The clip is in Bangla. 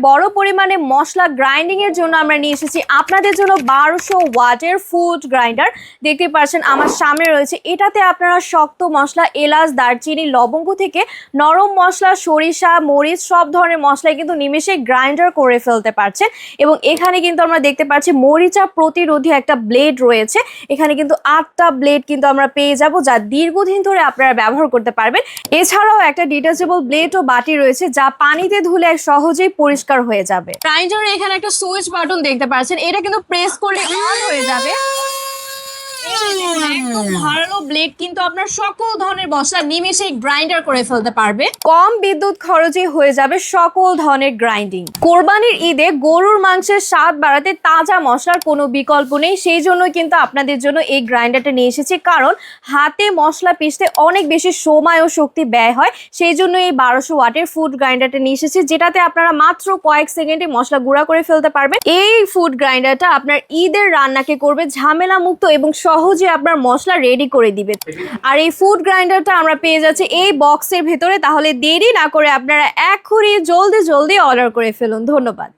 বড় পরিমাণে মশলা গ্রাইন্ডিং এর জন্য আমরা নিয়ে এসেছি আপনাদের জন্য 1200 ওয়াটের ফুড গ্রাইন্ডার। দেখতে পাচ্ছেন আমার সামনে রয়েছে। এটাতে আপনারা শক্ত মশলা, এলাচ, দারচিনি, লবঙ্গ থেকে নরম মশলা, সরিষা, মরিচ সব ধরনের মশলাই কিন্তু নিমেষে গ্রাইন্ডার করে ফেলতে পারছেন। এবং এখানে কিন্তু আমরা দেখতে পাচ্ছি মরিচা প্রতিরোধী একটা ব্লেড রয়েছে। এখানে কিন্তু 8টা ব্লেড কিন্তু আমরা পেয়ে যাব, যা দীর্ঘদিন ধরে আপনারা ব্যবহার করতে পারবেন। এছাড়াও একটা ডিটাচেবল ব্লেড ও বাটি রয়েছে, যা পানিতে ধুলে সহজেই পরিষ্কার হয়ে যাবে। গ্রাইন্ডারে এখানে একটা সুইচ বাটন দেখতে পাচ্ছেন, এটা কিন্তু প্রেস করলে অন হয়ে যাবে। একদম ধারালো ব্লেড কিন্তু আপনার সকল ধরনের মশলা নিমেষেই গ্রাইন্ডার করে ফেলতে পারবে। কম বিদ্যুৎ খরচে হয়ে যাবে সকল ধরনের গ্রাইন্ডিং। কোরবানির ঈদে গরুর মাংসের স্বাদ বাড়াতে তাজা মশলার কোনো বিকল্প নেই, সেই জন্য কিন্তু আপনাদের জন্য এই গ্রাইন্ডারটা নিয়ে এসেছি। কারণ হাতে মশলা পিষতে অনেক বেশি সময় ও শক্তি ব্যয় হয়, সেই জন্য এই 1200 ওয়াটের ফুড গ্রাইন্ডারটা নিয়ে এসেছি, যেটাতে আপনারা মাত্র কয়েক সেকেন্ডে মশলা গুঁড়া করে ফেলতে পারবেন। এই ফুড গ্রাইন্ডারটা আপনার ঈদের রান্নাকে করবে ঝামেলা মুক্ত এবং সহজে আপনার মশলা রেডি করে দিবে। আর এই ফুড গ্রাইন্ডারটা আমরা পেয়ে যাচ্ছি এই বক্সের ভেতরে। তাহলে দেরি না করে আপনারা এখনই জলদি অর্ডার করে ফেলুন। ধন্যবাদ।